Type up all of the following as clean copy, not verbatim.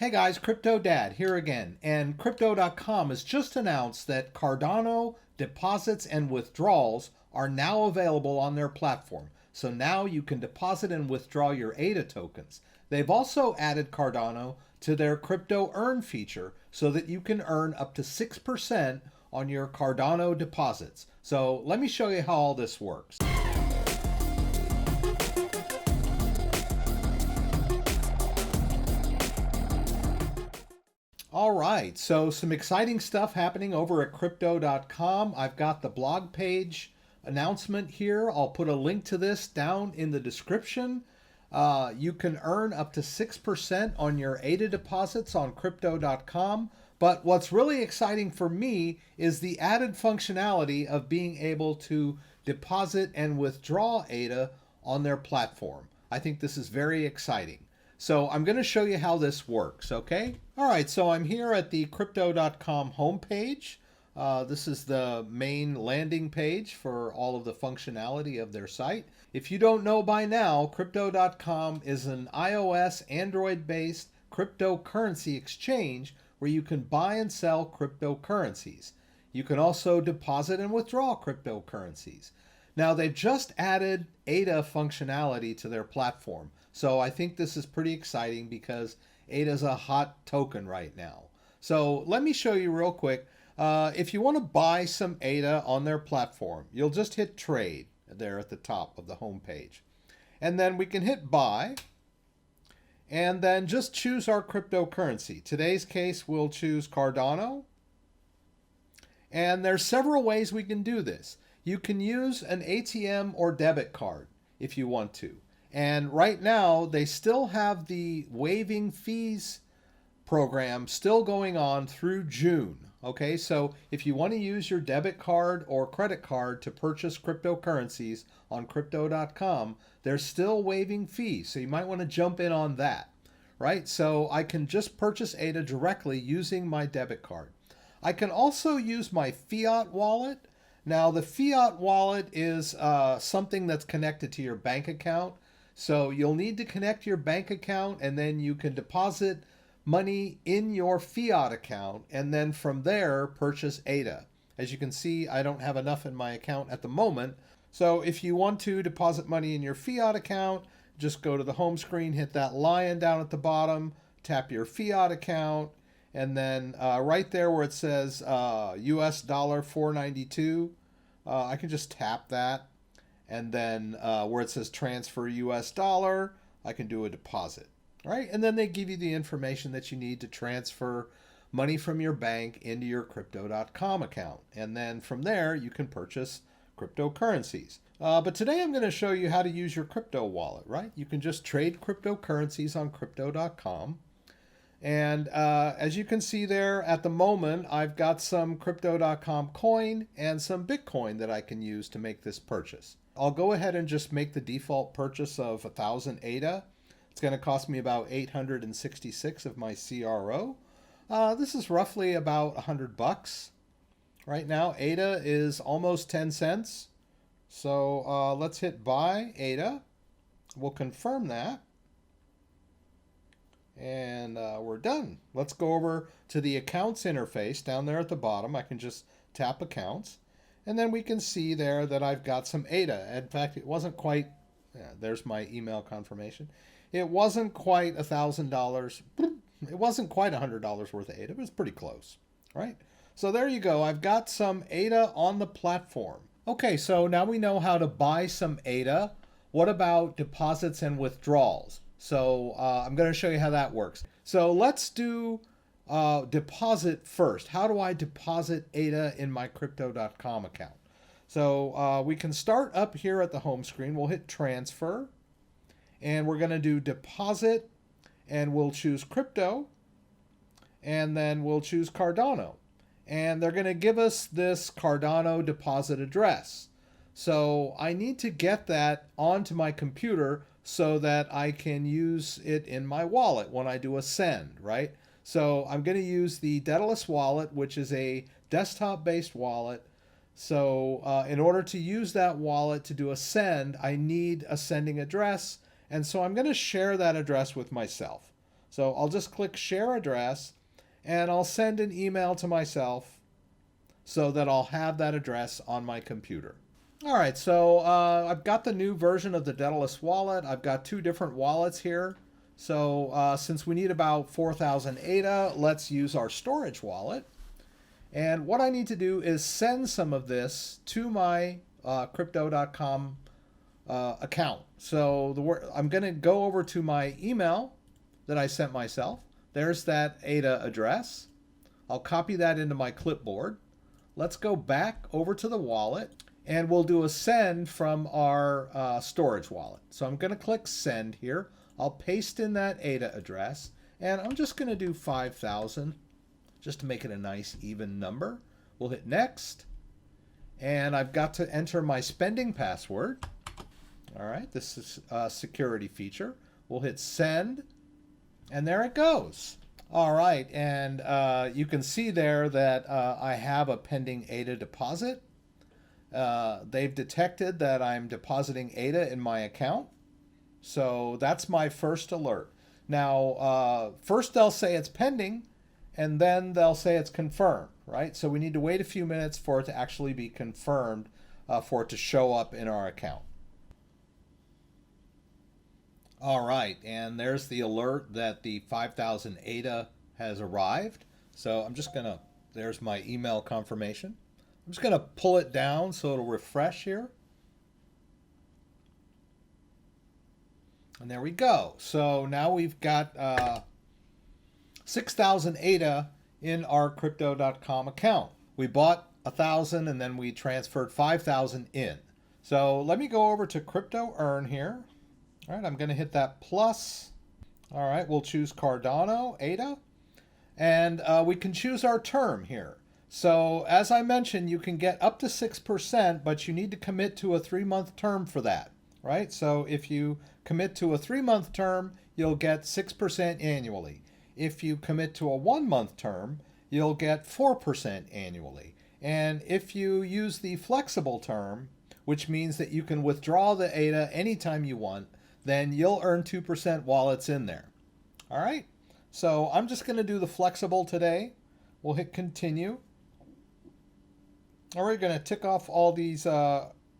Hey guys, CryptoDad here again, and Crypto.com has just announced that Cardano deposits and withdrawals are now available on their platform. So now you can deposit and withdraw your ADA tokens. They've also added Cardano to their Crypto Earn feature so that you can earn up to 6% on your Cardano deposits. So let me show you how all this works. All right, so some exciting stuff happening over at Crypto.com. I've got the blog page announcement here. I'll put a link to this down in the description. You can earn up to 6% on your ADA deposits on Crypto.com. But what's really exciting for me is the added functionality of being able to deposit and withdraw ADA on their platform. I think this is very exciting. So I'm going to show you how this works, okay? All right, so I'm here at the Crypto.com homepage. This is the main landing page for all of the functionality of their site. If you don't know by now, Crypto.com is an iOS, Android-based cryptocurrency exchange where you can buy and sell cryptocurrencies. You can also deposit and withdraw cryptocurrencies. Now, they've just added ADA functionality to their platform. So I think this is pretty exciting because ADA is a hot token right now. So let me show you real quick. If you want to buy some ADA on their platform, you'll just hit trade there at the top of the home page. And then we can hit buy and then just choose our cryptocurrency. Today's case, we'll choose Cardano. And there's several ways we can do this. You can use an ATM or debit card if you want to. And right now, they still have the waiving fees program still going on through June. Okay, so if you want to use your debit card or credit card to purchase cryptocurrencies on Crypto.com, they're still waiving fees. So you might want to jump in on that, right? So I can just purchase ADA directly using my debit card. I can also use my fiat wallet. Now, the fiat wallet is something that's connected to your bank account. So you'll need to connect your bank account and then you can deposit money in your fiat account and then from there purchase ADA. As you can see, I don't have enough in my account at the moment. So if you want to deposit money in your fiat account, just go to the home screen, hit that lion down at the bottom, tap your fiat account, and then right there where it says US dollar 492, I can just tap that. And then where it says transfer US dollar, I can do a deposit, right? And then they give you the information that you need to transfer money from your bank into your Crypto.com account. And then from there, you can purchase cryptocurrencies. But today I'm going to show you how to use your crypto wallet, right? You can just trade cryptocurrencies on Crypto.com. And as you can see there, at the moment, I've got some Crypto.com coin and some Bitcoin that I can use to make this purchase. I'll go ahead and just make the default purchase of 1,000 ADA. It's going to cost me about 866 of my CRO. This is roughly about $100 right now. ADA is almost 10 cents. So let's hit buy ADA. We'll confirm that. And we're done. Let's go over to the accounts interface down there at the bottom. I can just tap accounts. And then we can see there that I've got some ADA. In fact, it wasn't quite, there's my email confirmation. It wasn't quite $1,000. It wasn't quite $100 worth of ADA. It was pretty close, right? So there you go. I've got some ADA on the platform. Okay, so now we know how to buy some ADA. What about deposits and withdrawals? So I'm going to show you how that works. So let's do deposit first. How do I deposit ADA in my Crypto.com account? So we can start up here at the home screen. We'll hit transfer and we're going to do deposit and we'll choose crypto and then we'll choose Cardano. And they're going to give us this Cardano deposit address. So I need to get that onto my computer so that I can use it in my wallet when I do a send, right? So I'm going to use the Daedalus wallet, which is a desktop-based wallet. So in order to use that wallet to do a send, I need a sending address. And so I'm going to share that address with myself. So I'll just click share address and I'll send an email to myself so that I'll have that address on my computer. All right, so I've got the new version of the Daedalus wallet. I've got two different wallets here. So since we need about 4,000 ADA, let's use our storage wallet. And what I need to do is send some of this to my Crypto.com account. So I'm going to go over to my email that I sent myself. There's that ADA address. I'll copy that into my clipboard. Let's go back over to the wallet and we'll do a send from our storage wallet. So I'm going to click send here. I'll paste in that ADA address and I'm just going to do 5,000 just to make it a nice even number. We'll hit next and I've got to enter my spending password. All right, this is a security feature. We'll hit send and there it goes. All right, and you can see there that I have a pending ADA deposit. They've detected that I'm depositing ADA in my account. So that's my first alert. Now, first they'll say it's pending, and then they'll say it's confirmed, right? So we need to wait a few minutes for it to actually be confirmed, for it to show up in our account. All right, and there's the alert that the 5,000 ADA has arrived. So I'm just gonna, there's my email confirmation. I'm just gonna pull it down so it'll refresh here. And there we go. So now we've got 6,000 ADA in our Crypto.com account. We bought 1,000 and then we transferred 5,000 in. So let me go over to Crypto Earn here. All right, I'm going to hit that plus. All right, we'll choose Cardano, ADA. And we can choose our term here. So as I mentioned, you can get up to 6%, but you need to commit to a 3-month term for that, right? So if you commit to a 3-month term, you'll get 6% annually. If you commit to a 1-month term, you'll get 4% annually. And if you use the flexible term, which means that you can withdraw the ADA anytime you want, then you'll earn 2% while it's in there. All right, so I'm just going to do the flexible today. We'll hit continue. All right, we're going to tick off all these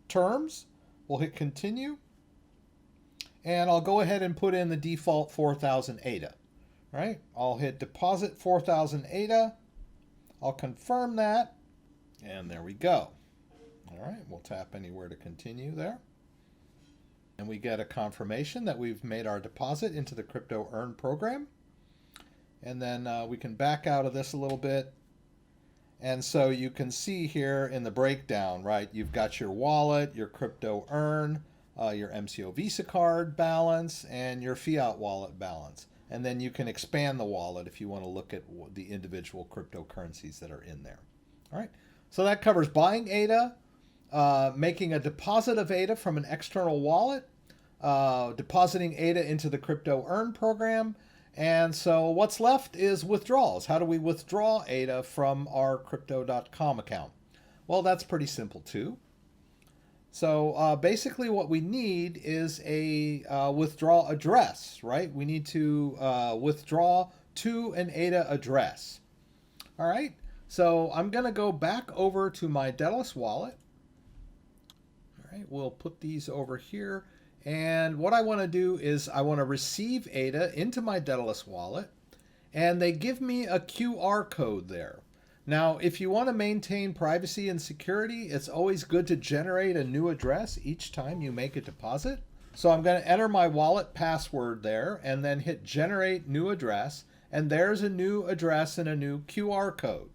terms. We'll hit continue. And I'll go ahead and put in the default 4,000 ADA. All right, I'll hit deposit 4,000 ADA. I'll confirm that. And there we go. All right, we'll tap anywhere to continue there. And we get a confirmation that we've made our deposit into the Crypto Earn program. And then we can back out of this a little bit. And so you can see here in the breakdown, right, you've got your wallet, your Crypto Earn, your MCO Visa card balance, and your fiat wallet balance. And then you can expand the wallet if you want to look at the individual cryptocurrencies that are in there. All right, so that covers buying ADA, making a deposit of ADA from an external wallet, depositing ADA into the Crypto Earn program. And so what's left is withdrawals. How do we withdraw ADA from our Crypto.com account? Well, that's pretty simple too. So basically what we need is a withdrawal address, right? We need to withdraw to an ADA address. All right, so I'm going to go back over to my Daedalus wallet. All right, we'll put these over here. And what I want to do is I want to receive ADA into my Daedalus wallet. And they give me a QR code there. Now, if you want to maintain privacy and security, it's always good to generate a new address each time you make a deposit. So I'm going to enter my wallet password there and then hit generate new address. And there's a new address and a new QR code.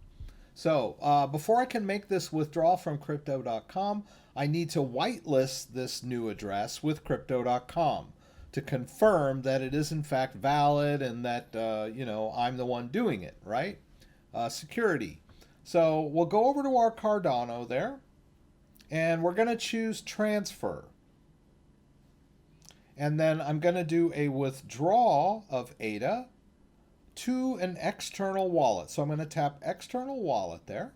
So before I can make this withdrawal from Crypto.com, I need to whitelist this new address with Crypto.com to confirm that it is in fact valid and that, I'm the one doing it, right? Security. So we'll go over to our Cardano there and we're going to choose transfer. And then I'm going to do a withdrawal of ADA to an external wallet. So I'm going to tap external wallet there.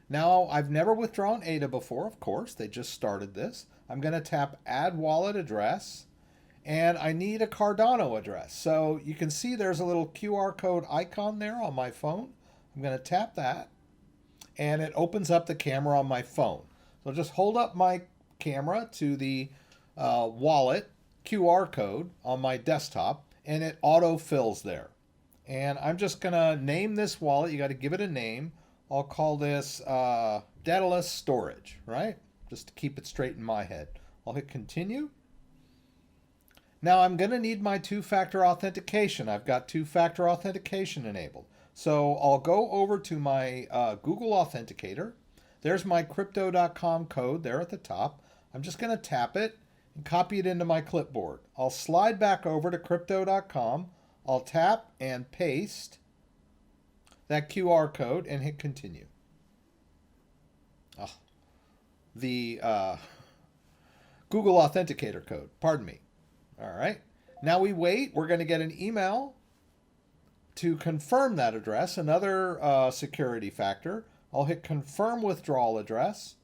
Now I've never withdrawn ADA before, of course, they just started this. I'm going to tap add wallet address and I need a Cardano address. So you can see there's a little QR code icon there on my phone. I'm going to tap that, and it opens up the camera on my phone. So just hold up my camera to the wallet QR code on my desktop, and it auto fills there. And I'm just going to name this wallet. You got to give it a name. I'll call this Daedalus Storage, right? Just to keep it straight in my head. I'll hit continue. Now I'm going to need my two-factor authentication. I've got two-factor authentication enabled. So I'll go over to my Google Authenticator. There's my crypto.com code there at the top. I'm just going to tap it and copy it into my clipboard. I'll slide back over to crypto.com. I'll tap and paste that QR code and hit continue. Oh, the Google Authenticator code, pardon me. All right. Now we wait. We're going to get an email to confirm that address, another security factor. I'll hit confirm withdrawal address.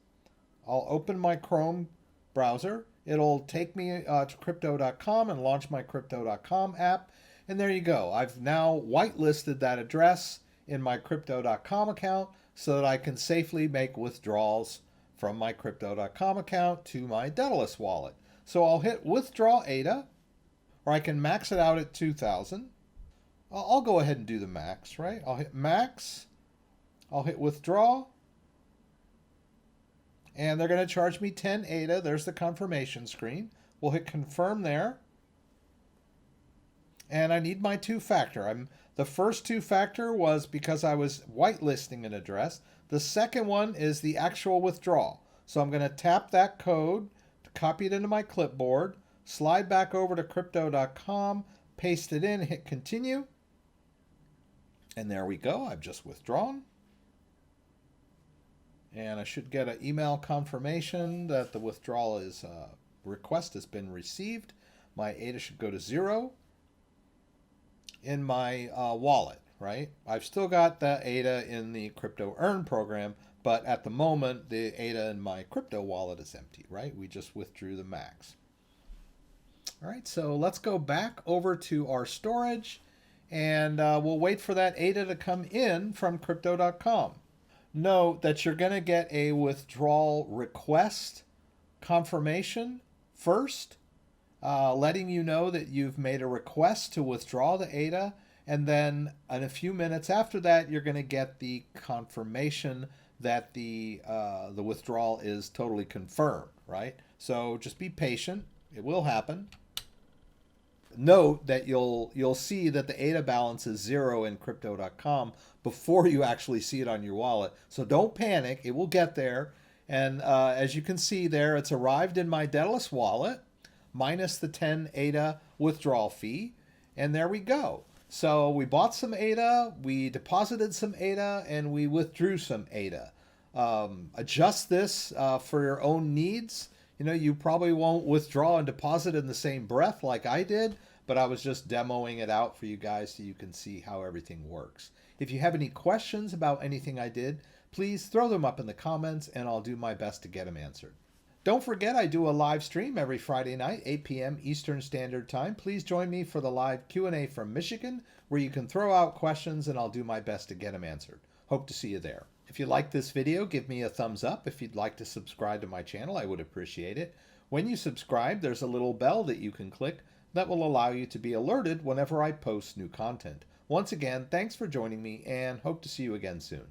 I'll open my Chrome browser. It'll take me to crypto.com and launch my crypto.com app. And there you go. I've now whitelisted that address in my crypto.com account so that I can safely make withdrawals from my crypto.com account to my Daedalus wallet. So I'll hit withdraw ADA, or I can max it out at 2,000. I'll go ahead and do the max, right? I'll hit max. I'll hit withdraw. And they're going to charge me 10 ADA. There's the confirmation screen. We'll hit confirm there. And I need my two-factor. The first two-factor was because I was whitelisting an address. The second one is the actual withdrawal. So I'm going to tap that code, copy it into my clipboard, slide back over to crypto.com, paste it in, hit continue. And there we go. I've just withdrawn. And I should get an email confirmation that the withdrawal request has been received. My ADA should go to 0 in my wallet, right? I've still got the ADA in the crypto earn program, but at the moment, the ADA in my crypto wallet is empty, right? We just withdrew the max. All right, so let's go back over to our storage, and we'll wait for that ADA to come in from crypto.com. Note that you're going to get a withdrawal request confirmation first, letting you know that you've made a request to withdraw the ADA, and then in a few minutes after that, you're going to get the confirmation that the withdrawal is totally confirmed, right? So just be patient. It will happen. Note that you'll see that the ADA balance is 0 in crypto.com before you actually see it on your wallet. So don't panic. It will get there. And as you can see there, it's arrived in my Daedalus wallet minus the 10 ADA withdrawal fee. And there we go. So we bought some ADA, we deposited some ADA, and we withdrew some ADA. Adjust this for your own needs. You know, you probably won't withdraw and deposit in the same breath like I did, but I was just demoing it out for you guys so you can see how everything works. If you have any questions about anything I did, please throw them up in the comments and I'll do my best to get them answered. Don't forget, I do a live stream every Friday night, 8 p.m. Eastern Standard Time. Please join me for the live Q&A from Michigan, where you can throw out questions and I'll do my best to get them answered. Hope to see you there. If you like this video, give me a thumbs up. If you'd like to subscribe to my channel, I would appreciate it. When you subscribe, there's a little bell that you can click that will allow you to be alerted whenever I post new content. Once again, thanks for joining me and hope to see you again soon.